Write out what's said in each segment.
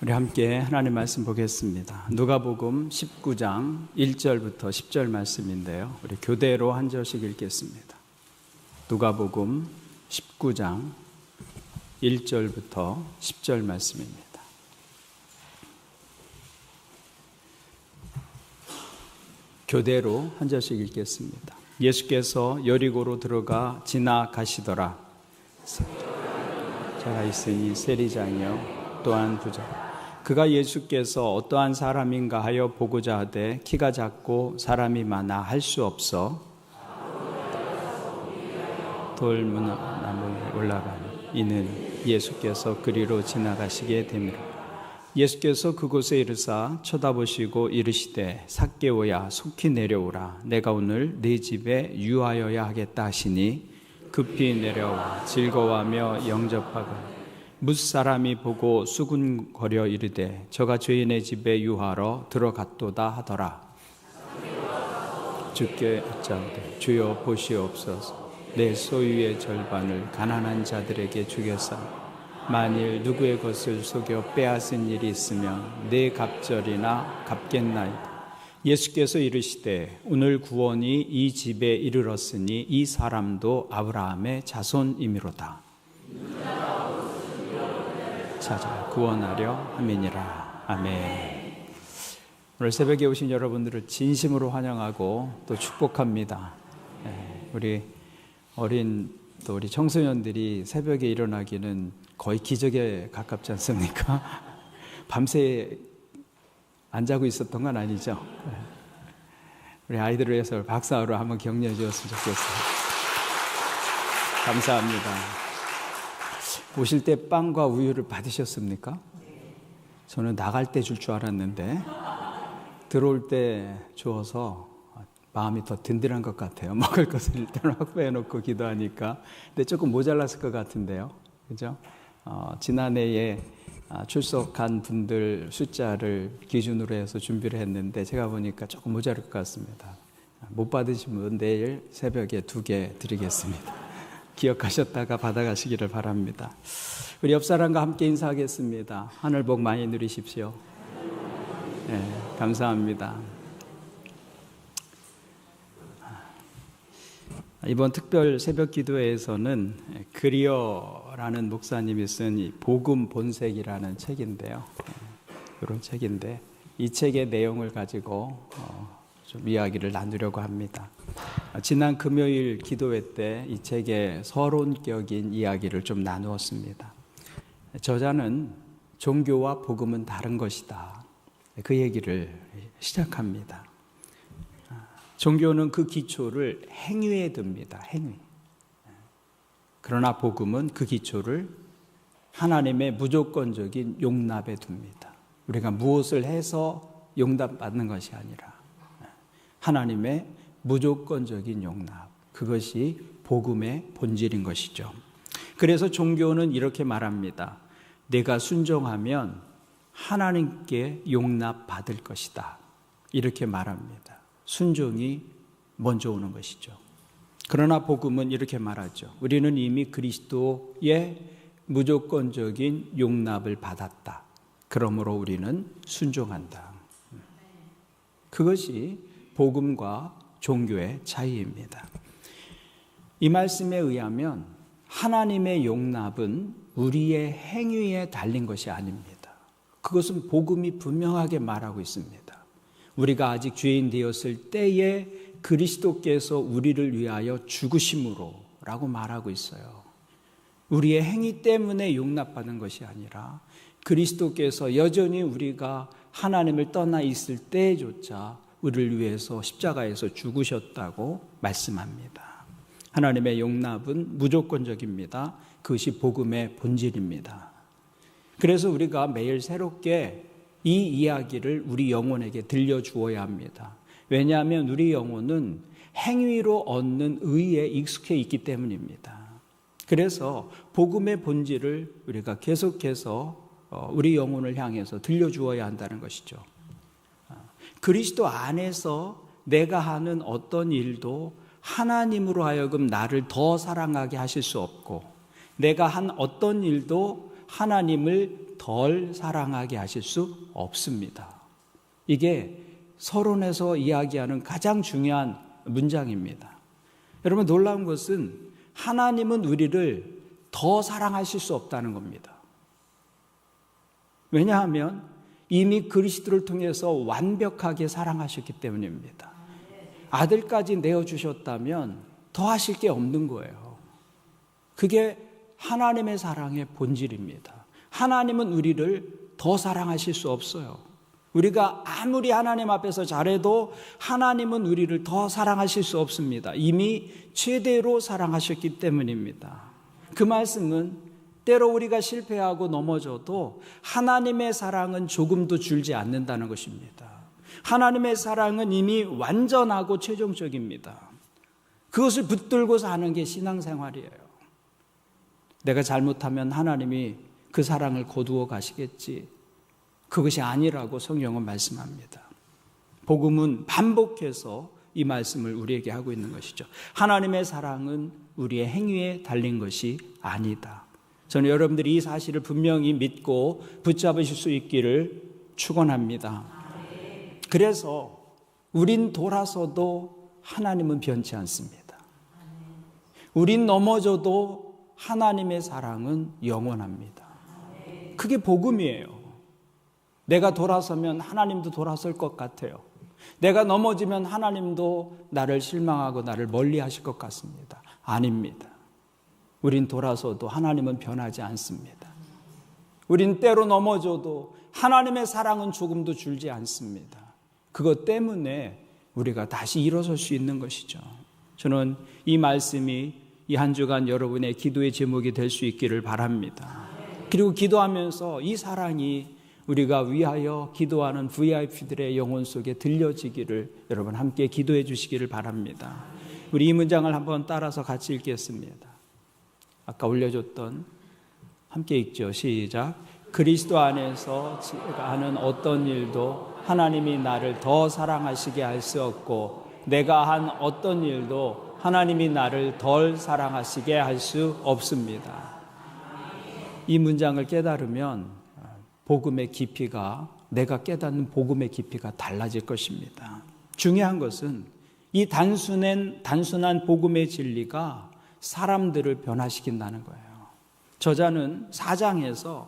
우리 함께 하나님 말씀 보겠습니다. 누가복음 19장 1절부터 10절 말씀인데요. 우리 교대로 한 절씩 읽겠습니다. 누가복음 19장 1절부터 10절 말씀입니다. 교대로 한 절씩 읽겠습니다. 예수께서 여리고로 들어가 지나가시더라. 자가 있으니 세리장이요 또한 부자. 그가 예수께서 어떠한 사람인가 하여 보고자 하되 키가 작고 사람이 많아 할 수 없어 돌무나무에 올라가니 이는 예수께서 그리로 지나가시게 되니라. 예수께서 그곳에 이르사 쳐다보시고 이르시되 삭개오야 속히 내려오라. 내가 오늘 네 집에 유하여야 하겠다 하시니 급히 내려와 즐거워하며 영접하고 뭇사람이 보고 수군거려 이르되 저가 죄인의 집에 유하러 들어갔도다 하더라. 주께 여짜오되 주여 보시옵소서. 내 소유의 절반을 가난한 자들에게 주겠사 만일 누구의 것을 속여 빼앗은 일이 있으면 내 갑절이나 갚겠나이다. 예수께서 이르시되 오늘 구원이 이 집에 이르렀으니 이 사람도 아브라함의 자손이미로다. 찾아 구원하려 함이니라. 아멘. 오늘 새벽에 오신 여러분들을 진심으로 환영하고 또 축복합니다. 우리 또 우리 청소년들이 새벽에 일어나기는 거의 기적에 가깝지 않습니까? 밤새 안 자고 있었던 건 아니죠? 우리 아이들을 위해서 박사로 한번 격려해 주었으면 좋겠어요. 감사합니다. 오실 때 빵과 우유를 받으셨습니까? 저는 나갈 때 줄 줄 알았는데 들어올 때 주어서 마음이 더 든든한 것 같아요. 먹을 것을 일단 확보해 놓고 기도하니까. 근데 조금 모자랐을 것 같은데요. 그죠? 지난해에 출석한 분들 숫자를 기준으로 해서 준비를 했는데 제가 보니까 조금 모자랄 것 같습니다. 못 받으신 분 내일 새벽에 2개 드리겠습니다. 기억하셨다가 받아가시기를 바랍니다. 우리 옆 사람과 함께 인사하겠습니다. 하늘 복 많이 누리십시오. 네, 감사합니다. 이번 특별 새벽 기도회에서는 그리어라는 목사님이 쓴 이 복음 본색이라는 책인데요. 이런 책인데 이 책의 내용을 가지고 좀 이야기를 나누려고 합니다. 지난 금요일 기도회 때 이 책의 서론격인 이야기를 좀 나누었습니다. 저자는 종교와 복음은 다른 것이다. 그 얘기를 시작합니다. 종교는 그 기초를 행위에 둡니다. 행위. 그러나 복음은 그 기초를 하나님의 무조건적인 용납에 둡니다. 우리가 무엇을 해서 용납받는 것이 아니라 하나님의 무조건적인 용납, 그것이 복음의 본질인 것이죠. 그래서 종교는 이렇게 말합니다. 내가 순종하면 하나님께 용납받을 것이다. 이렇게 말합니다. 순종이 먼저 오는 것이죠. 그러나 복음은 이렇게 말하죠. 우리는 이미 그리스도의 무조건적인 용납을 받았다. 그러므로 우리는 순종한다. 그것이 복음과 종교의 차이입니다. 이 말씀에 의하면 하나님의 용납은 우리의 행위에 달린 것이 아닙니다. 그것은 복음이 분명하게 말하고 있습니다. 우리가 아직 죄인 되었을 때에 그리스도께서 우리를 위하여 죽으심으로 라고 말하고 있어요. 우리의 행위 때문에 용납받는 것이 아니라 그리스도께서 여전히 우리가 하나님을 떠나 있을 때조차 우리를 위해서 십자가에서 죽으셨다고 말씀합니다. 하나님의 용납은 무조건적입니다. 그것이 복음의 본질입니다. 그래서 우리가 매일 새롭게 이 이야기를 우리 영혼에게 들려주어야 합니다. 왜냐하면 우리 영혼은 행위로 얻는 의에 익숙해 있기 때문입니다. 그래서 복음의 본질을 우리가 계속해서 우리 영혼을 향해서 들려주어야 한다는 것이죠. 그리스도 안에서 내가 하는 어떤 일도 하나님으로 하여금 나를 더 사랑하게 하실 수 없고, 내가 한 어떤 일도 하나님을 덜 사랑하게 하실 수 없습니다. 이게 서론에서 이야기하는 가장 중요한 문장입니다. 여러분, 놀라운 것은 하나님은 우리를 더 사랑하실 수 없다는 겁니다. 왜냐하면 이미 그리스도를 통해서 완벽하게 사랑하셨기 때문입니다. 아들까지 내어주셨다면 더 하실 게 없는 거예요. 그게 하나님의 사랑의 본질입니다. 하나님은 우리를 더 사랑하실 수 없어요. 우리가 아무리 하나님 앞에서 잘해도 하나님은 우리를 더 사랑하실 수 없습니다. 이미 최대로 사랑하셨기 때문입니다. 그 말씀은 때로 우리가 실패하고 넘어져도 하나님의 사랑은 조금도 줄지 않는다는 것입니다. 하나님의 사랑은 이미 완전하고 최종적입니다. 그것을 붙들고 사는 게 신앙생활이에요. 내가 잘못하면 하나님이 그 사랑을 거두어 가시겠지. 그것이 아니라고 성경은 말씀합니다. 복음은 반복해서 이 말씀을 우리에게 하고 있는 것이죠. 하나님의 사랑은 우리의 행위에 달린 것이 아니다. 저는 여러분들이 이 사실을 분명히 믿고 붙잡으실 수 있기를 축원합니다. 그래서 우린 돌아서도 하나님은 변치 않습니다. 우린 넘어져도 하나님의 사랑은 영원합니다. 그게 복음이에요. 내가 돌아서면 하나님도 돌아설 것 같아요. 내가 넘어지면 하나님도 나를 실망하고 나를 멀리 하실 것 같습니다. 아닙니다. 우린 돌아서도 하나님은 변하지 않습니다. 우린 때로 넘어져도 하나님의 사랑은 조금도 줄지 않습니다. 그것 때문에 우리가 다시 일어설 수 있는 것이죠. 저는 이 말씀이 이 한 주간 여러분의 기도의 제목이 될 수 있기를 바랍니다. 그리고 기도하면서 이 사랑이 우리가 위하여 기도하는 VIP들의 영혼 속에 들려지기를 여러분 함께 기도해 주시기를 바랍니다. 우리 이 문장을 한번 따라서 같이 읽겠습니다. 아까 올려줬던 함께 읽죠. 시작. 그리스도 안에서 제가 하는 어떤 일도 하나님이 나를 더 사랑하시게 할 수 없고 내가 한 어떤 일도 하나님이 나를 덜 사랑하시게 할 수 없습니다. 이 문장을 깨달으면 복음의 깊이가, 내가 깨닫는 복음의 깊이가 달라질 것입니다. 중요한 것은 이 단순한 복음의 진리가 사람들을 변화시킨다는 거예요. 저자는 4장에서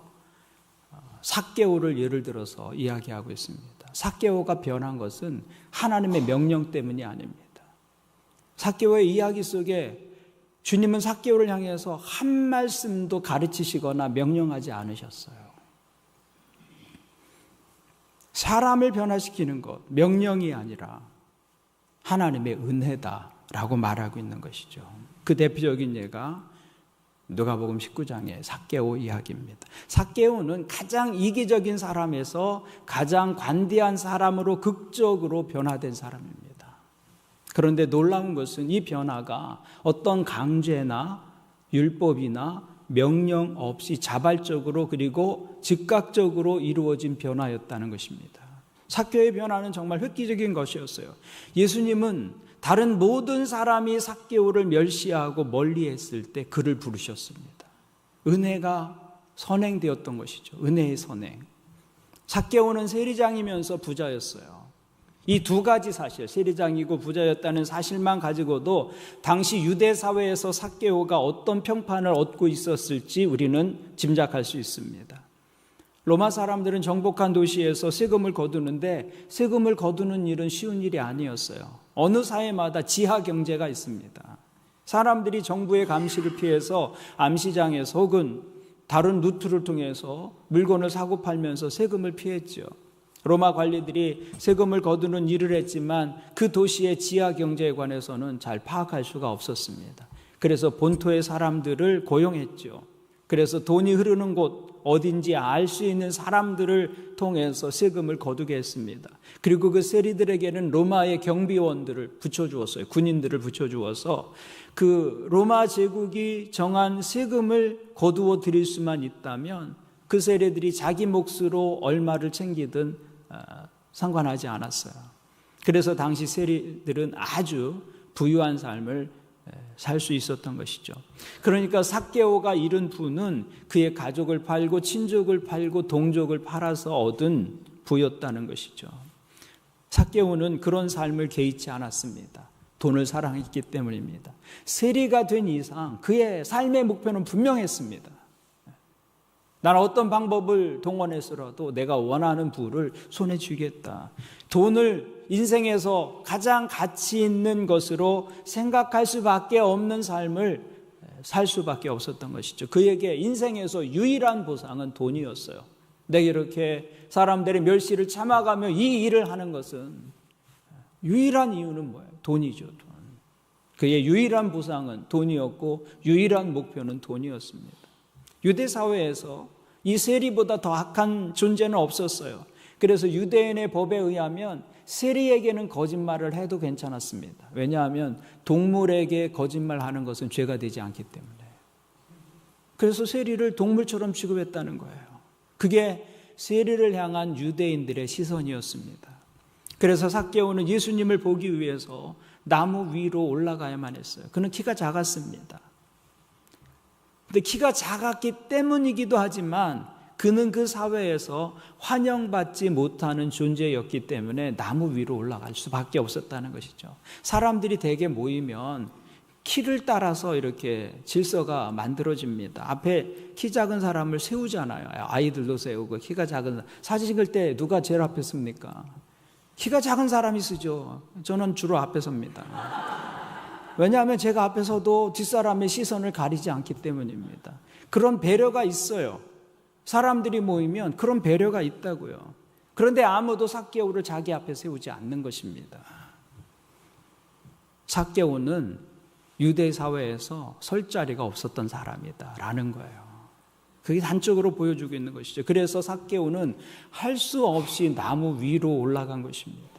삭개오를 예를 들어서 이야기하고 있습니다. 삭개오가 변한 것은 하나님의 명령 때문이 아닙니다. 삭개오의 이야기 속에 주님은 삭개오를 향해서 한 말씀도 가르치시거나 명령하지 않으셨어요. 사람을 변화시키는 것, 명령이 아니라 하나님의 은혜다라고 말하고 있는 것이죠. 그 대표적인 예가 누가복음 19장의 삭개오 이야기입니다. 삭개오는 가장 이기적인 사람에서 가장 관대한 사람으로 극적으로 변화된 사람입니다. 그런데 놀라운 것은 이 변화가 어떤 강제나 율법이나 명령 없이 자발적으로 그리고 즉각적으로 이루어진 변화였다는 것입니다. 삭개오의 변화는 정말 획기적인 것이었어요. 예수님은 다른 모든 사람이 삭개오를 멸시하고 멀리했을 때 그를 부르셨습니다. 은혜가 선행되었던 것이죠. 은혜의 선행. 삭개오는 세리장이면서 부자였어요. 이 두 가지 사실, 세리장이고 부자였다는 사실만 가지고도 당시 유대 사회에서 삭개오가 어떤 평판을 얻고 있었을지 우리는 짐작할 수 있습니다. 로마 사람들은 정복한 도시에서 세금을 거두는데 세금을 거두는 일은 쉬운 일이 아니었어요. 어느 사회마다 지하 경제가 있습니다. 사람들이 정부의 감시를 피해서 암시장에서 혹은 다른 루트를 통해서 물건을 사고 팔면서 세금을 피했죠. 로마 관리들이 세금을 거두는 일을 했지만 그 도시의 지하 경제에 관해서는 잘 파악할 수가 없었습니다. 그래서 본토의 사람들을 고용했죠. 그래서 돈이 흐르는 곳 어딘지 알 수 있는 사람들을 통해서 세금을 거두게 했습니다. 그리고 그 세리들에게는 로마의 경비원들을 붙여주었어요. 군인들을 붙여주어서 그 로마 제국이 정한 세금을 거두어 드릴 수만 있다면 그 세리들이 자기 몫으로 얼마를 챙기든 상관하지 않았어요. 그래서 당시 세리들은 아주 부유한 삶을 살 수 있었던 것이죠. 그러니까 삭개오가 잃은 부는 그의 가족을 팔고 친족을 팔고 동족을 팔아서 얻은 부였다는 것이죠. 삭개오는 그런 삶을 개의치 않았습니다. 돈을 사랑했기 때문입니다. 세리가 된 이상 그의 삶의 목표는 분명했습니다. 나는 어떤 방법을 동원해서라도 내가 원하는 부를 손에 쥐겠다. 돈을 인생에서 가장 가치 있는 것으로 생각할 수밖에 없는 삶을 살 수밖에 없었던 것이죠. 그에게 인생에서 유일한 보상은 돈이었어요. 내가 이렇게 사람들의 멸시를 참아가며 이 일을 하는 것은 유일한 이유는 뭐예요? 돈이죠. 돈. 그의 유일한 보상은 돈이었고 유일한 목표는 돈이었습니다. 유대 사회에서 이 세리보다 더 악한 존재는 없었어요. 그래서 유대인의 법에 의하면 세리에게는 거짓말을 해도 괜찮았습니다. 왜냐하면 동물에게 거짓말하는 것은 죄가 되지 않기 때문에. 그래서 세리를 동물처럼 취급했다는 거예요. 그게 세리를 향한 유대인들의 시선이었습니다. 그래서 삭개오는 예수님을 보기 위해서 나무 위로 올라가야만 했어요. 그는 키가 작았습니다. 근데 키가 작았기 때문이기도 하지만 그는 그 사회에서 환영받지 못하는 존재였기 때문에 나무 위로 올라갈 수밖에 없었다는 것이죠. 사람들이 대개 모이면 키를 따라서 이렇게 질서가 만들어집니다. 앞에 키 작은 사람을 세우잖아요. 아이들도 세우고 키가 작은 사진 찍을 때 누가 제일 앞에 섭니까? 키가 작은 사람이 쓰죠. 저는 주로 앞에 섭니다. 왜냐하면 제가 앞에 서도 뒷사람의 시선을 가리지 않기 때문입니다. 그런 배려가 있어요. 사람들이 모이면 그런 배려가 있다고요. 그런데 아무도 삭개오를 자기 앞에 세우지 않는 것입니다. 삭개오는 유대 사회에서 설 자리가 없었던 사람이다라는 거예요. 그게 단적으로 보여주고 있는 것이죠. 그래서 삭개오는 할 수 없이 나무 위로 올라간 것입니다.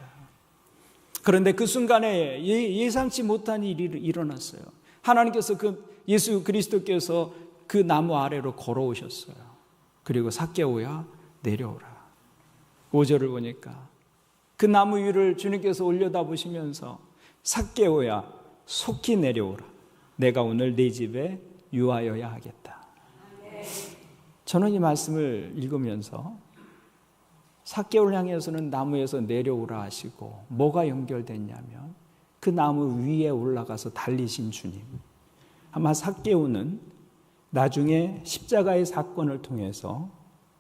그런데 그 순간에 예상치 못한 일이 일어났어요. 하나님께서 예수 그리스도께서 그 나무 아래로 걸어오셨어요. 그리고 삭개오야 내려오라. 5절을 보니까 그 나무 위를 주님께서 올려다보시면서 삭개오야 속히 내려오라. 내가 오늘 네 집에 유하여야 하겠다. 저는 이 말씀을 읽으면서 삭개오를 향해서는 나무에서 내려오라 하시고 뭐가 연결됐냐면 그 나무 위에 올라가서 달리신 주님. 아마 삭개오는 나중에 십자가의 사건을 통해서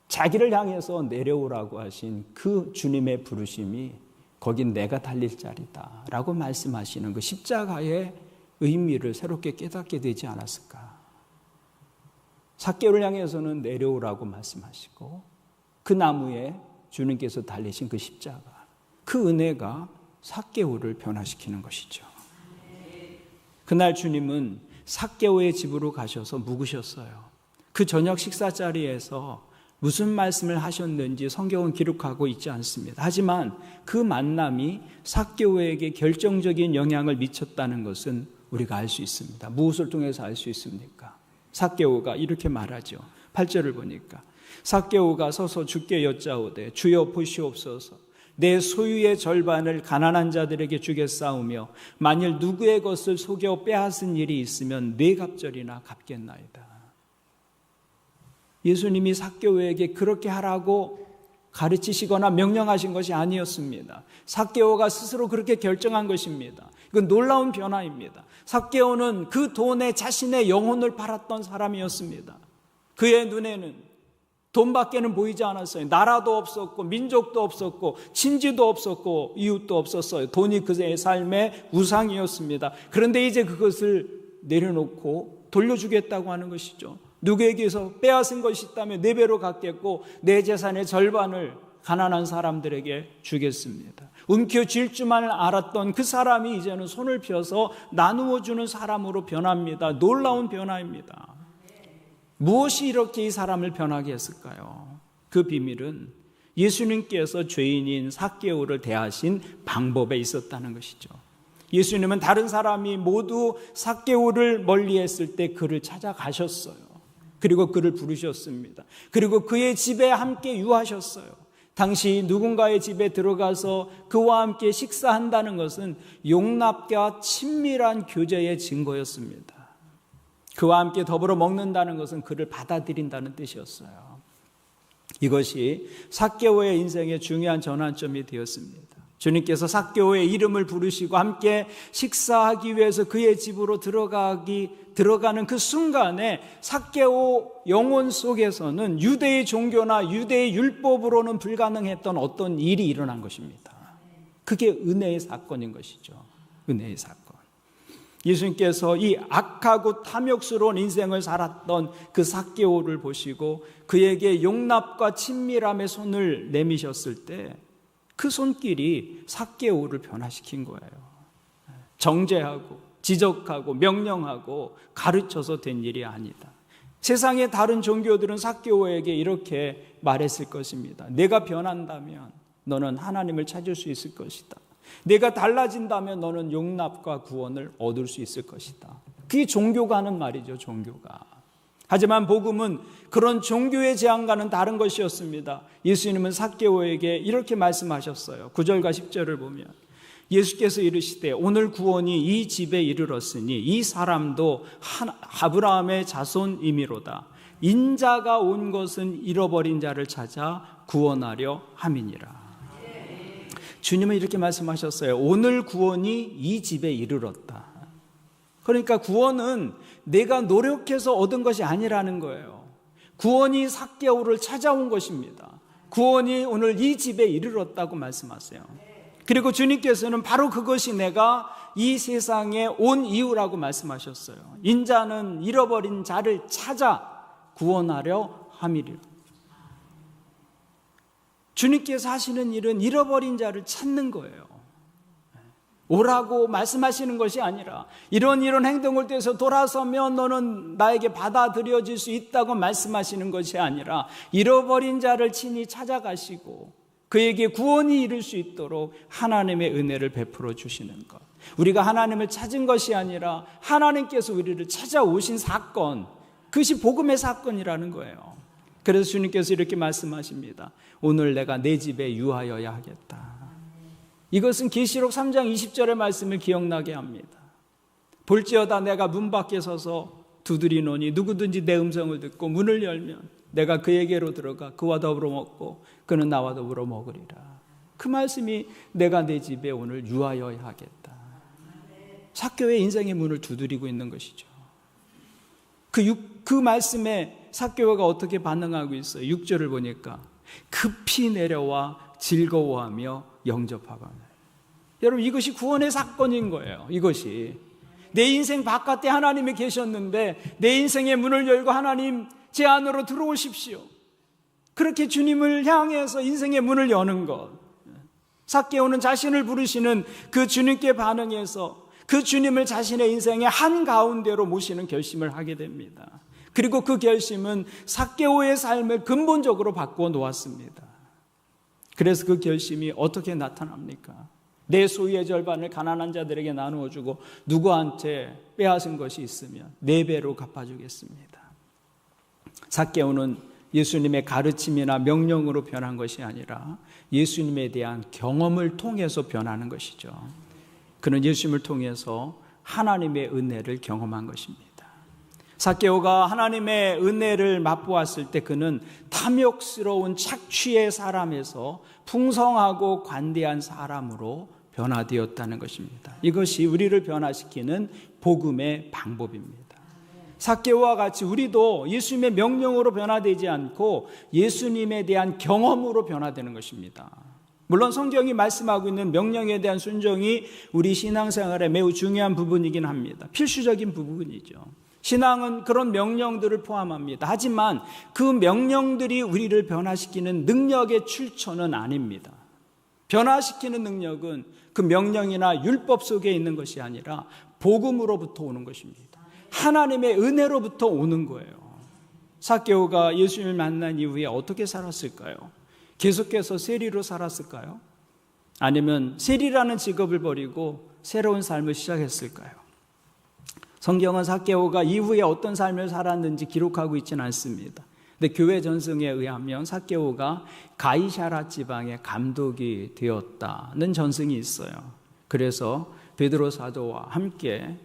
자기를 향해서 내려오라고 하신 그 주님의 부르심이 거긴 내가 달릴 자리다 라고 말씀하시는 그 십자가의 의미를 새롭게 깨닫게 되지 않았을까. 삭개오를 향해서는 내려오라고 말씀하시고 그 나무에 주님께서 달리신 그 십자가, 그 은혜가 삭개오를 변화시키는 것이죠. 그날 주님은 삭개오의 집으로 가셔서 묵으셨어요. 그 저녁 식사 자리에서 무슨 말씀을 하셨는지 성경은 기록하고 있지 않습니다. 하지만 그 만남이 삭개오에게 결정적인 영향을 미쳤다는 것은 우리가 알 수 있습니다. 무엇을 통해서 알 수 있습니까? 삭개오가 이렇게 말하죠. 8절을 보니까 삭개오가 서서 주께 여짜오되 주여 보시옵소서. 내 소유의 절반을 가난한 자들에게 주겠사오며 만일 누구의 것을 속여 빼앗은 일이 있으면 네 갑절이나 갚겠나이다. 예수님이 삭개오에게 그렇게 하라고 가르치시거나 명령하신 것이 아니었습니다. 삭개오가 스스로 그렇게 결정한 것입니다. 이건 놀라운 변화입니다. 삭개오는 그 돈에 자신의 영혼을 팔았던 사람이었습니다. 그의 눈에는 돈밖에는 보이지 않았어요. 나라도 없었고 민족도 없었고 친지도 없었고 이웃도 없었어요. 돈이 그의 삶의 우상이었습니다. 그런데 이제 그것을 내려놓고 돌려주겠다고 하는 것이죠. 누구에게서 빼앗은 것이 있다면 4배로 갚겠고 내 재산의 절반을 가난한 사람들에게 주겠습니다. 움켜쥘 줄만 알았던 그 사람이 이제는 손을 펴서 나누어 주는 사람으로 변합니다. 놀라운 변화입니다. 무엇이 이렇게 이 사람을 변하게 했을까요? 그 비밀은 예수님께서 죄인인 삭개오를 대하신 방법에 있었다는 것이죠. 예수님은 다른 사람이 모두 삭개오를 멀리했을 때 그를 찾아가셨어요. 그리고 그를 부르셨습니다. 그리고 그의 집에 함께 유하셨어요. 당시 누군가의 집에 들어가서 그와 함께 식사한다는 것은 용납과 친밀한 교제의 증거였습니다. 그와 함께 더불어 먹는다는 것은 그를 받아들인다는 뜻이었어요. 이것이 삭개오의 인생의 중요한 전환점이 되었습니다. 주님께서 삭개오의 이름을 부르시고 함께 식사하기 위해서 그의 집으로 들어가는 그 순간에 삭개오 영혼 속에서는 유대의 종교나 유대의 율법으로는 불가능했던 어떤 일이 일어난 것입니다. 그게 은혜의 사건인 것이죠. 은혜의 사건. 예수님께서 이 악하고 탐욕스러운 인생을 살았던 그 삭개오를 보시고 그에게 용납과 친밀함의 손을 내미셨을 때 그 손길이 삭개오를 변화시킨 거예요. 정죄하고 지적하고 명령하고 가르쳐서 된 일이 아니다. 세상의 다른 종교들은 삭개오에게 이렇게 말했을 것입니다. 내가 변한다면 너는 하나님을 찾을 수 있을 것이다. 내가 달라진다면 너는 용납과 구원을 얻을 수 있을 것이다. 그게 종교가 하는 말이죠. 종교가. 하지만 복음은 그런 종교의 제안과는 다른 것이었습니다. 예수님은 삭개오에게 이렇게 말씀하셨어요. 9절과 10절을 보면 예수께서 이르시되 오늘 구원이 이 집에 이르렀으니 이 사람도 아브라함의 자손이미로다. 인자가 온 것은 잃어버린 자를 찾아 구원하려 함이니라. 주님은 이렇게 말씀하셨어요. 오늘 구원이 이 집에 이르렀다. 그러니까 구원은 내가 노력해서 얻은 것이 아니라는 거예요. 구원이 삭개오를 찾아온 것입니다. 구원이 오늘 이 집에 이르렀다고 말씀하세요. 그리고 주님께서는 바로 그것이 내가 이 세상에 온 이유라고 말씀하셨어요. 인자는 잃어버린 자를 찾아 구원하려 함이리라. 주님께서 하시는 일은 잃어버린 자를 찾는 거예요. 오라고 말씀하시는 것이 아니라 이런 행동을 통해서 돌아서면 너는 나에게 받아들여질 수 있다고 말씀하시는 것이 아니라 잃어버린 자를 친히 찾아가시고 그에게 구원이 이룰 수 있도록 하나님의 은혜를 베풀어 주시는 것. 우리가 하나님을 찾은 것이 아니라 하나님께서 우리를 찾아오신 사건, 그것이 복음의 사건이라는 거예요. 그래서 주님께서 이렇게 말씀하십니다. 오늘 내가 내 집에 유하여야 하겠다. 이것은 계시록 3장 20절의 말씀을 기억나게 합니다. 볼지어다 내가 문 밖에 서서 두드리노니 누구든지 내 음성을 듣고 문을 열면 내가 그에게로 들어가 그와 더불어 먹고 그는 나와 더불어 먹으리라. 그 말씀이 내가 내 집에 오늘 유하여야 하겠다. 삭개오의 인생의 문을 두드리고 있는 것이죠. 그 말씀에 삭개오가 어떻게 반응하고 있어요? 6절을 보니까 급히 내려와 즐거워하며 영접하거늘. 여러분 이것이 구원의 사건인 거예요. 이것이 내 인생 바깥에 하나님이 계셨는데 내 인생의 문을 열고 하나님 제 안으로 들어오십시오. 그렇게 주님을 향해서 인생의 문을 여는 것. 삭개오는 자신을 부르시는 그 주님께 반응해서 그 주님을 자신의 인생의 한가운데로 모시는 결심을 하게 됩니다. 그리고 그 결심은 삭개오의 삶을 근본적으로 바꾸어 놓았습니다. 그래서 그 결심이 어떻게 나타납니까? 내 소유의 절반을 가난한 자들에게 나누어 주고 누구한테 빼앗은 것이 있으면 4배로 갚아주겠습니다. 삭개오는 예수님의 가르침이나 명령으로 변한 것이 아니라 예수님에 대한 경험을 통해서 변하는 것이죠. 그는 예수님을 통해서 하나님의 은혜를 경험한 것입니다. 삭개오가 하나님의 은혜를 맛보았을 때 그는 탐욕스러운 착취의 사람에서 풍성하고 관대한 사람으로 변화되었다는 것입니다. 이것이 우리를 변화시키는 복음의 방법입니다. 삭개오와 같이 우리도 예수님의 명령으로 변화되지 않고 예수님에 대한 경험으로 변화되는 것입니다. 물론 성경이 말씀하고 있는 명령에 대한 순종이 우리 신앙생활에 매우 중요한 부분이긴 합니다. 필수적인 부분이죠. 신앙은 그런 명령들을 포함합니다. 하지만 그 명령들이 우리를 변화시키는 능력의 출처는 아닙니다. 변화시키는 능력은 그 명령이나 율법 속에 있는 것이 아니라 복음으로부터 오는 것입니다. 하나님의 은혜로부터 오는 거예요. 삭개오가 예수님을 만난 이후에 어떻게 살았을까요? 계속해서 세리로 살았을까요? 아니면 세리라는 직업을 버리고 새로운 삶을 시작했을까요? 성경은 삭개오가 이후에 어떤 삶을 살았는지 기록하고 있지는 않습니다. 근데 교회 전승에 의하면 삭개오가 가이사랴 지방의 감독이 되었다는 전승이 있어요. 그래서 베드로 사도와 함께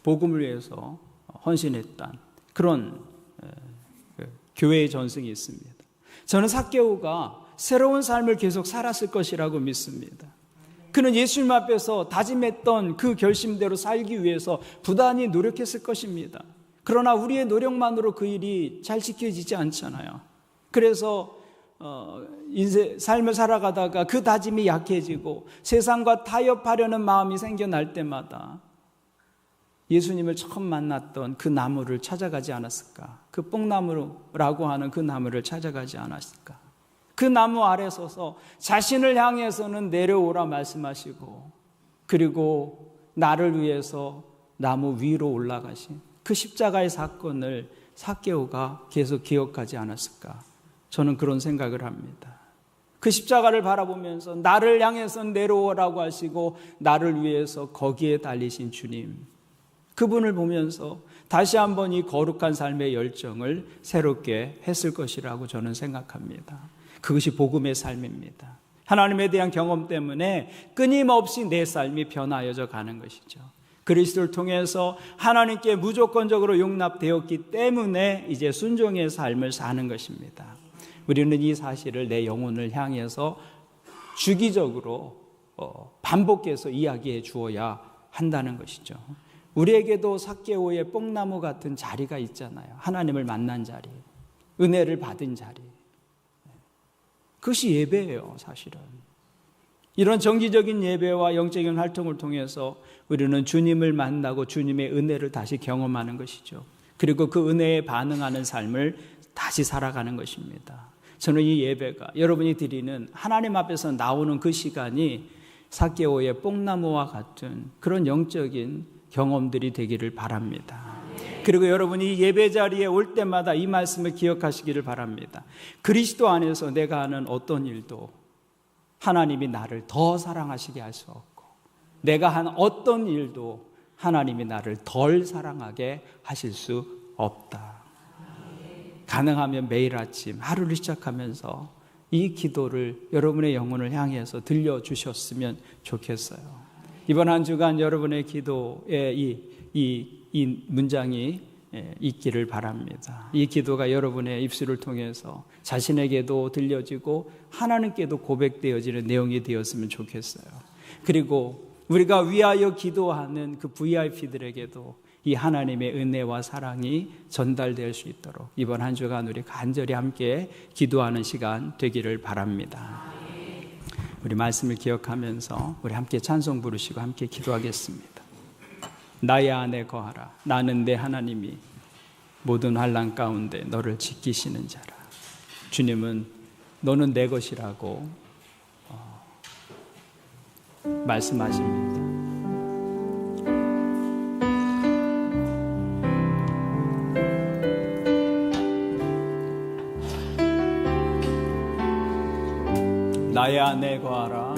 복음을 위해서 헌신했던 그런 교회의 전승이 있습니다. 저는 삭개오가 새로운 삶을 계속 살았을 것이라고 믿습니다. 그는 예수님 앞에서 다짐했던 그 결심대로 살기 위해서 부단히 노력했을 것입니다. 그러나 우리의 노력만으로 그 일이 잘 지켜지지 않잖아요. 그래서 인생 삶을 살아가다가 그 다짐이 약해지고 세상과 타협하려는 마음이 생겨날 때마다 예수님을 처음 만났던 그 나무를 찾아가지 않았을까? 그 뽕나무라고 하는 그 나무를 찾아가지 않았을까? 그 나무 아래 서서 자신을 향해서는 내려오라 말씀하시고, 그리고 나를 위해서 나무 위로 올라가신 그 십자가의 사건을 삭개오가 계속 기억하지 않았을까? 저는 그런 생각을 합니다. 그 십자가를 바라보면서 나를 향해서 내려오라고 하시고 나를 위해서 거기에 달리신 주님, 그분을 보면서 다시 한번 이 거룩한 삶의 열정을 새롭게 했을 것이라고 저는 생각합니다. 그것이 복음의 삶입니다. 하나님에 대한 경험 때문에 끊임없이 내 삶이 변화여져 가는 것이죠. 그리스도를 통해서 하나님께 무조건적으로 용납되었기 때문에 이제 순종의 삶을 사는 것입니다. 우리는 이 사실을 내 영혼을 향해서 주기적으로 반복해서 이야기해 주어야 한다는 것이죠. 우리에게도 삭개오의 뽕나무 같은 자리가 있잖아요. 하나님을 만난 자리, 은혜를 받은 자리. 그것이 예배예요, 사실은. 이런 정기적인 예배와 영적인 활동을 통해서 우리는 주님을 만나고 주님의 은혜를 다시 경험하는 것이죠. 그리고 그 은혜에 반응하는 삶을 다시 살아가는 것입니다. 저는 이 예배가 여러분이 드리는 하나님 앞에서 나오는 그 시간이 삭개오의 뽕나무와 같은 그런 영적인 경험들이 되기를 바랍니다. 그리고 여러분이 예배 자리에 올 때마다 이 말씀을 기억하시기를 바랍니다. 그리스도 안에서 내가 하는 어떤 일도 하나님이 나를 더 사랑하시게 할 수 없고, 내가 한 어떤 일도 하나님이 나를 덜 사랑하게 하실 수 없다. 가능하면 매일 아침 하루를 시작하면서 이 기도를 여러분의 영혼을 향해서 들려주셨으면 좋겠어요. 이번 한 주간 여러분의 기도에 이 문장이 있기를 바랍니다. 이 기도가 여러분의 입술을 통해서 자신에게도 들려지고 하나님께도 고백되어지는 내용이 되었으면 좋겠어요. 그리고 우리가 위하여 기도하는 그 VIP들에게도 이 하나님의 은혜와 사랑이 전달될 수 있도록 이번 한 주간 우리 간절히 함께 기도하는 시간 되기를 바랍니다. 우리 말씀을 기억하면서 우리 함께 찬송 부르시고 함께 기도하겠습니다. 나의 안에 거하라. 나는 내 하나님이 모든 환난 가운데 너를 지키시는 자라. 주님은 너는 내 것이라고 말씀하십니다. 나의 안에 거하라.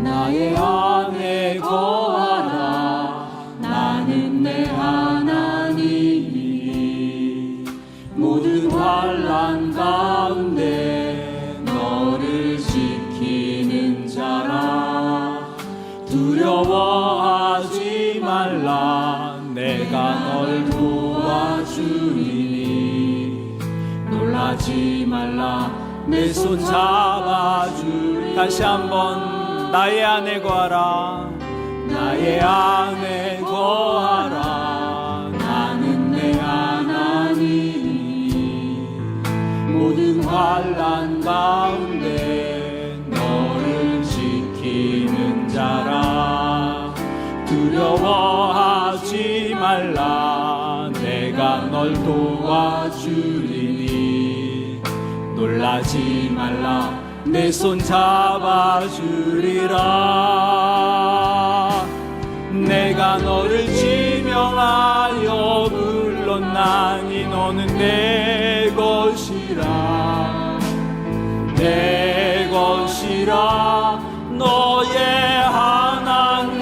나의 안에 거하라. 나는 내 하나님이 모든 환난 가운데 너를 지키는 자라. 두려워하지 말라. 내가 널 도와주리니 놀라지 말라. 내 손 잡아주리. 다시 한번 나의 안에 거하라. 나의 안에 거하라. 나는 내 하나님이 모든 환난 가운데 너를 지키는 자라. 두려워하지 말라. 내가 널 도와주리니 놀라지 말라. 내 손 잡아주리라. 내가 너를 지명하여 불렀나니 너는 내 것이라. 내 것이라. 너의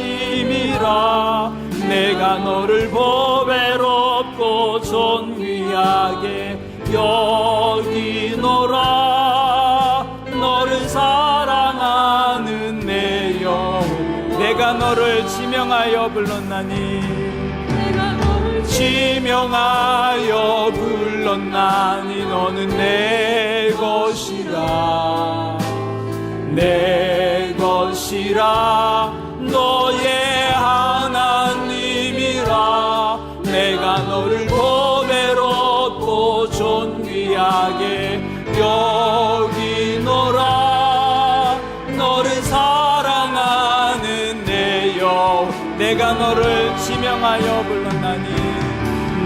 하나님이라. 내가 너를 보배롭고 존귀하게 여기노라. 너를 사랑하는 내 영혼, 내가 너를 지명하여 불렀나니, 지명하여 불렀나니 너는 내 것이라. 내 것이라. 너의 하나님이라. 내가 너를 고배롭고 존귀하게 여기노라. 너를 사랑하는 내 영혼, 내가 너를 지명하여 불렀나니,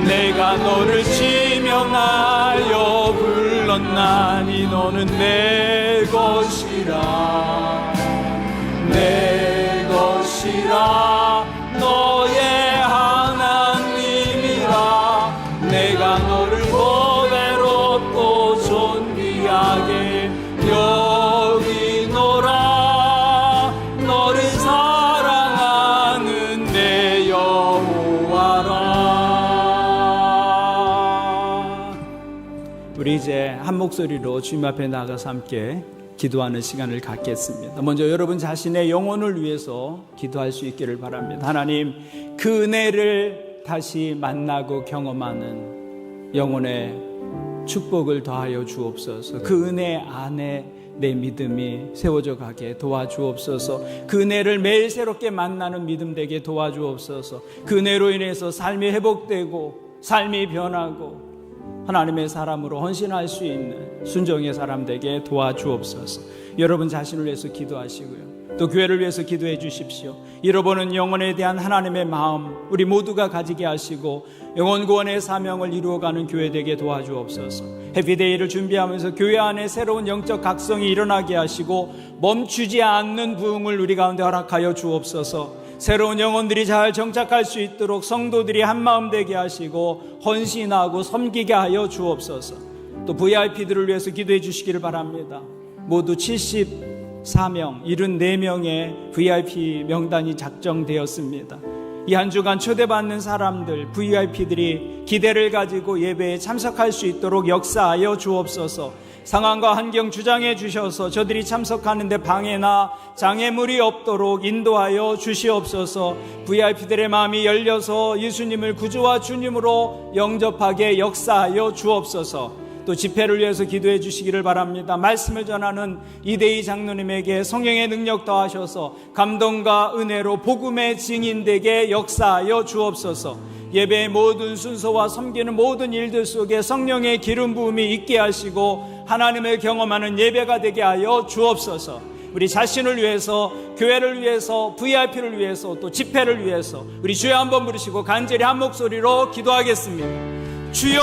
내가 너를 지명하여 불렀나니 너는 내 것이라. 내 것이라. 너의 하나님이라. 내가 너를 고배롭고 존귀하게 여기노라. 너를 사랑하는 내 여호와라. 우리 이제 한 목소리로 주님 앞에 나가서 함께 기도하는 시간을 갖겠습니다. 먼저 여러분 자신의 영혼을 위해서 기도할 수 있기를 바랍니다. 하나님, 그 은혜를 다시 만나고 경험하는 영혼의 축복을 더하여 주옵소서. 그 은혜 안에 내 믿음이 세워져 가게 도와주옵소서. 그 은혜를 매일 새롭게 만나는 믿음 되게 도와주옵소서. 그 은혜로 인해서 삶이 회복되고 삶이 변하고 하나님의 사람으로 헌신할 수 있는 순종의 사람 되게 도와주옵소서. 여러분 자신을 위해서 기도하시고요, 또 교회를 위해서 기도해 주십시오. 잃어버린 영혼에 대한 하나님의 마음 우리 모두가 가지게 하시고 영혼 구원의 사명을 이루어가는 교회 되게 도와주옵소서. 해피데이를 준비하면서 교회 안에 새로운 영적 각성이 일어나게 하시고 멈추지 않는 부흥을 우리 가운데 허락하여 주옵소서. 새로운 영혼들이 잘 정착할 수 있도록 성도들이 한마음 되게 하시고 헌신하고 섬기게 하여 주옵소서. 또 VIP들을 위해서 기도해 주시기를 바랍니다. 모두 74명, 74명의 VIP 명단이 작정되었습니다. 이 한 주간 초대받는 사람들, VIP들이 기대를 가지고 예배에 참석할 수 있도록 역사하여 주옵소서. 상황과 환경 주장해 주셔서 저들이 참석하는데 방해나 장애물이 없도록 인도하여 주시옵소서. VIP들의 마음이 열려서 예수님을 구주와 주님으로 영접하게 역사하여 주옵소서. 또 집회를 위해서 기도해 주시기를 바랍니다. 말씀을 전하는 이대희 장로님에게 성령의 능력 더하셔서 감동과 은혜로 복음의 증인되게 역사하여 주옵소서. 예배의 모든 순서와 섬기는 모든 일들 속에 성령의 기름 부음이 있게 하시고 하나님을 경험하는 예배가 되게 하여 주옵소서. 우리 자신을 위해서, 교회를 위해서, VIP를 위해서, 또 집회를 위해서 우리 주여 한번 부르시고 간절히 한 목소리로 기도하겠습니다. 주여!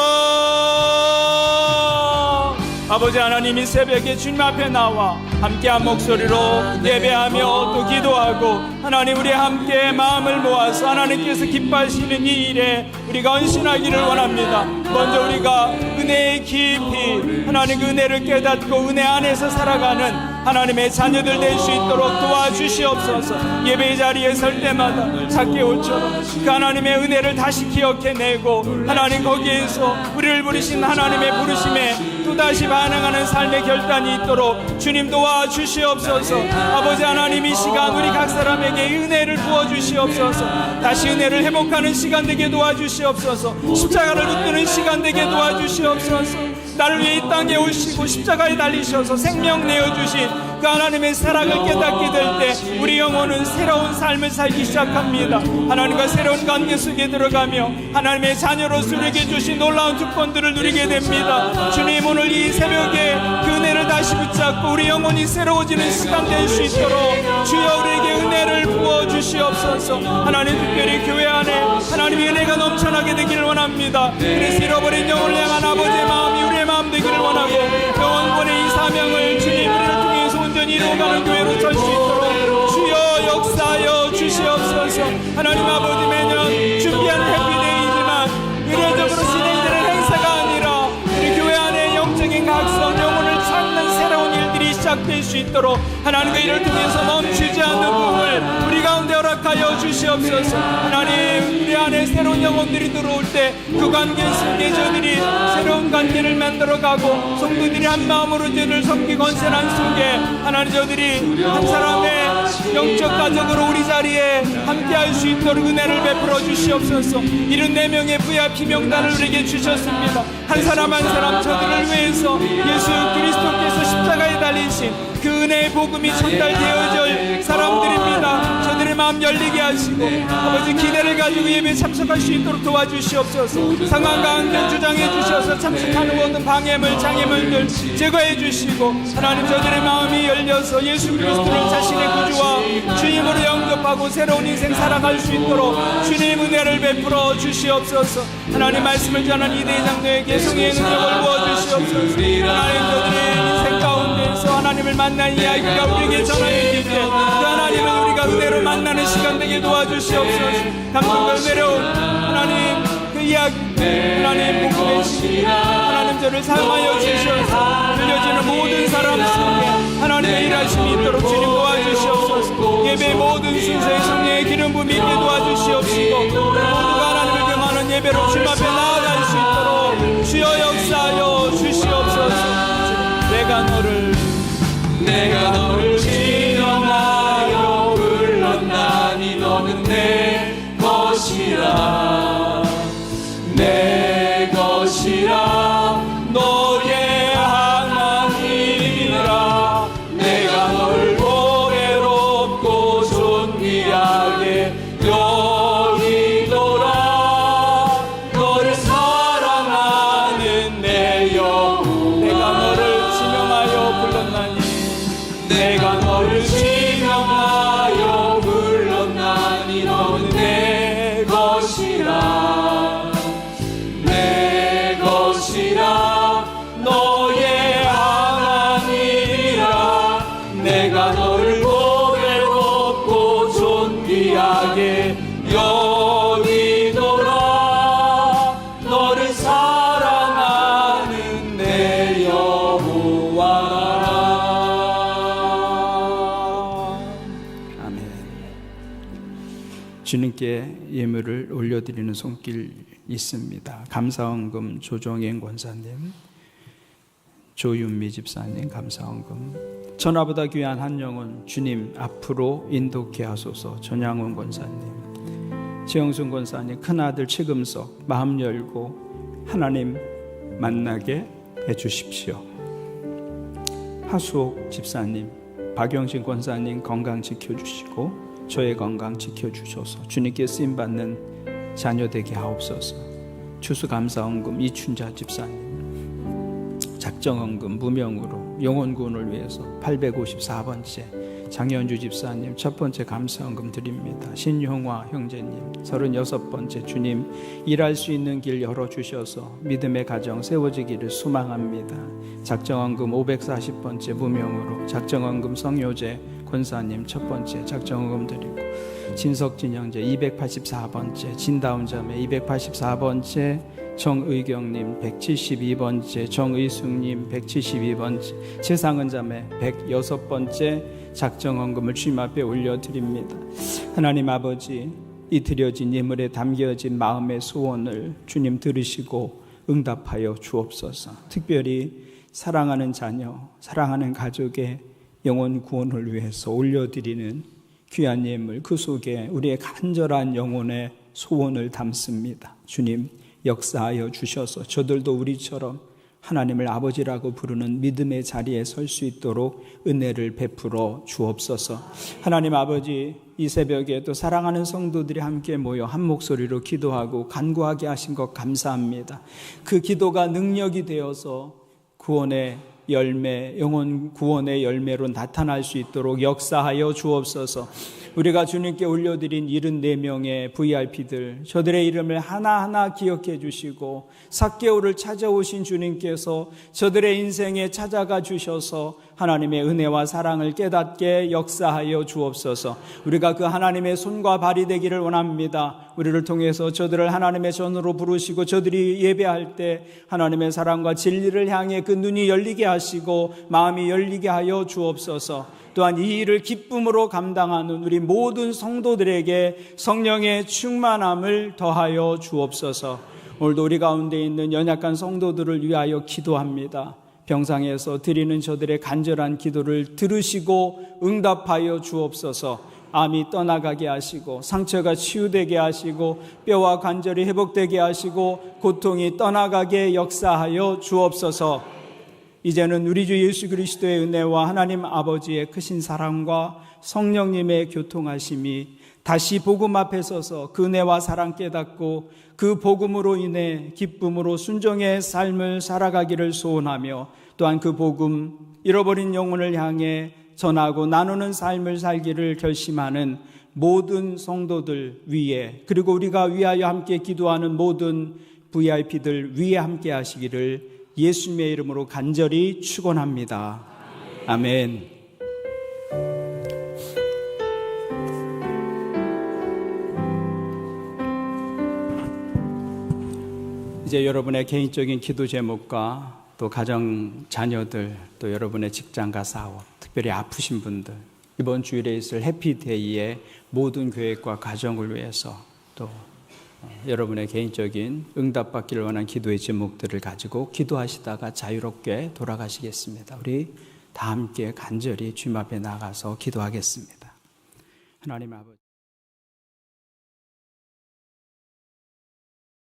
아버지 하나님, 이 새벽에 주님 앞에 나와 함께 한 목소리로 예배하며 또 기도하고 하나님, 우리 함께 마음을 모아서 하나님께서 기뻐하시는 이 일에 우리가 헌신하기를 원합니다. 먼저 우리가 은혜의 깊이 하나님 그 은혜를 깨닫고 은혜 안에서 살아가는 하나님의 자녀들 될 수 있도록 도와주시옵소서. 예배 자리에 설 때마다 zac개오처럼 그 하나님의 은혜를 다시 기억해내고 하나님 거기에서 우리를 부르신 하나님의 부르심에 또다시 반응하는 삶의 결단이 있도록 주님 도와주시옵소서. 아버지 하나님, 이 시간 우리 각 사람에게 은혜를 부어주시옵소서. 다시 은혜를 회복하는 시간 되게 도와주시옵소서. 십자가를 붙드는 시간 되게 도와주시옵소서. 나를 위해 이 땅에 오시고 십자가에 달리셔서 생명 내어주신 그 하나님의 사랑을 깨닫게 될 때 우리 영혼은 새로운 삶을 살기 시작합니다. 하나님과 새로운 관계 속에 들어가며 하나님의 자녀로서 우리에게 주신 놀라운 특권들을 누리게 됩니다. 주님, 오늘 이 새벽에 그 은혜를 다시 붙잡고 우리 영혼이 새로워지는 시간 될 수 있도록 주여 우리에게 은혜를 부어주시옵소서. 하나님, 특별히 교회 안에 하나님의 은혜가 넘쳐나게 되기를 원합니다. 그래서 잃어버린 영혼을 향한 아버지의 마음이 우리의 마음 되기를 원하고 영혼권의 이 사명을 주님 우리를 통해서 온전히 이루어가는 교회로 설 수 있도록 주여 역사하여 주시옵소서. 하나님 아버지, 매년 준비한 해피데이지만 의례적으로 진행되는 행사가 아니라 우리 교회 안에 영적인 각성, 영혼을 찾는 새로운 일들이 시작될 수 있도록 하나님과 이를 통해서 멈추지 않는 부흥을 우리 가운데 허락하여 주시옵소서. 하나님, 우리 안에 새로운 영혼들이 들어올 때 그 관계 속에 저들이 새로운 관계를 맺는 있도록 하고 성도들이 한 마음으로 저를 섬기고 헌신한 속에 하나님 저들이 한 사람의 영적 가족으로 우리 자리에 함께할 수 있도록 은혜를 베풀어 주시옵소서. 74명의 VIP 명단을 우리에게 주셨습니다. 한 사람 한 사람 저들을 위해서 예수 그리스도께서 십자가에 달리신 그 은혜의 복음이 전달되어질 사람들입니다. 저들의 마음 열리게 하시고 아버지 기대를 가지고 예배에 참석할 수 있도록 도와주시옵소서. 상황 가운데 주장해 주셔서 참석하는 모든 방해물 장애물들 제거해 주시고 하나님 저들의 마음이 열려서 예수 그리스도를 자신의 구주와 주님으로 영접하고 새로운 인생 살아갈 수 있도록 주님 은혜를 베풀어 주시옵소서. 하나님 말씀을 전한 이대희 장로에게 성의의 능력을 부어주시옵소서. 하나님 저들의 인생 가운데서 하나님을 만난 이야기가 우리에게 전해질 때 그 하나님을 우리가 은혜로 만나는 시간 되게 도와주시옵소서. 감동과 은혜로운 하나님 그 이야기 하나님 복음의 시 하나님 저를 사용하여 주셔서 들려지는 모든 사람 속에 하나님의 일하심이 있도록 주님 도와주시옵소서. 예배의 모든 순서에 성령의 기름 부음이 있게 도와주시옵시고 모두가 하나님을 경하는 예배로 주님 앞에 나아갈 수 있도록 주여 역사하여 주시옵소서. 내가 너를 지명하여 불렀나니 너는 내 것이라 내 것이라 너의 하나님이라. 내가 널 보배롭고 존귀하게 여기노라. 너를 사랑하는 내 영혼 내가 너를 지명하여 불렀나니 내가 너를 지명하여 불렀나니 너는 내 것이라 내 것이라 너의 하나님이라. 내가 너를 보배롭고 존귀하게 여기노라. 너를 사랑하는 내 여호와라. 아멘. 주님께 예물을 올려드리는 손길 있습니다. 감사헌금 조정행 권사님, 조윤미 집사님 감사헌금. 천하보다 귀한 한 영혼 주님 앞으로 인도케 하소서. 전양훈 권사님, 지영순 권사님 큰아들 최금석 마음 열고 하나님 만나게 해주십시오. 하수옥 집사님, 박영신 권사님 건강 지켜주시고 저의 건강 지켜주셔서 주님께 쓰임받는 자녀 되게 하옵소서. 추수감사헌금 이춘자 집사님, 작정헌금 무명으로 영혼구원을 위해서 854번째 장현주 집사님 첫 번째 감사헌금 드립니다. 신용화 형제님 36번째 주님 일할 수 있는 길 열어주셔서 믿음의 가정 세워지기를 소망합니다. 작정헌금 540번째 무명으로 작정헌금 성효재 권사님 첫 번째 작정헌금 드리고 진석진 형제 284번째 진다운 자매 284번째 정의경님 172번째 정의숙님 172번째 최상은 자매 106번째 작정헌금을 주님 앞에 올려드립니다. 하나님 아버지, 이 드려진 예물에 담겨진 마음의 소원을 주님 들으시고 응답하여 주옵소서. 특별히 사랑하는 자녀, 사랑하는 가족의 영혼 구원을 위해서 올려드리는 귀한 예물, 그 속에 우리의 간절한 영혼의 소원을 담습니다. 주님 역사하여 주셔서 저들도 우리처럼 하나님을 아버지라고 부르는 믿음의 자리에 설 수 있도록 은혜를 베풀어 주옵소서. 하나님 아버지, 이 새벽에 또 사랑하는 성도들이 함께 모여 한 목소리로 기도하고 간구하게 하신 것 감사합니다. 그 기도가 능력이 되어서 구원의 열매, 영혼 구원의 열매로 나타날 수 있도록 역사하여 주옵소서. 우리가 주님께 올려드린 74명의 VIP들, 저들의 이름을 하나하나 기억해 주시고 삭개오를 찾아오신 주님께서 저들의 인생에 찾아가 주셔서 하나님의 은혜와 사랑을 깨닫게 역사하여 주옵소서. 우리가 그 하나님의 손과 발이 되기를 원합니다. 우리를 통해서 저들을 하나님의 전으로 부르시고 저들이 예배할 때 하나님의 사랑과 진리를 향해 그 눈이 열리게 하시고 마음이 열리게 하여 주옵소서. 또한 이 일을 기쁨으로 감당하는 우리 모든 성도들에게 성령의 충만함을 더하여 주옵소서. 오늘도 우리 가운데 있는 연약한 성도들을 위하여 기도합니다. 병상에서 드리는 저들의 간절한 기도를 들으시고 응답하여 주옵소서. 암이 떠나가게 하시고 상처가 치유되게 하시고 뼈와 관절이 회복되게 하시고 고통이 떠나가게 역사하여 주옵소서. 이제는 우리 주 예수 그리스도의 은혜와 하나님 아버지의 크신 사랑과 성령님의 교통하심이 다시 복음 앞에 서서 그 은혜와 사랑 깨닫고 그 복음으로 인해 기쁨으로 순종의 삶을 살아가기를 소원하며 또한 그 복음 잃어버린 영혼을 향해 전하고 나누는 삶을 살기를 결심하는 모든 성도들 위에, 그리고 우리가 위하여 함께 기도하는 모든 VIP들 위에 함께 하시기를 예수님의 이름으로 간절히 축원합니다. 아멘. 이제 여러분의 개인적인 기도 제목과 또 가정 자녀들, 또 여러분의 직장과 사업, 특별히 아프신 분들, 이번 주일에 있을 해피데이의 모든 계획과 가정을 위해서 또 여러분의 개인적인 응답받기를 원한 기도의 제목들을 가지고 기도하시다가 자유롭게 돌아가시겠습니다. 우리 다 함께 간절히 주님 앞에 나가서 기도하겠습니다. 하나님 아버지.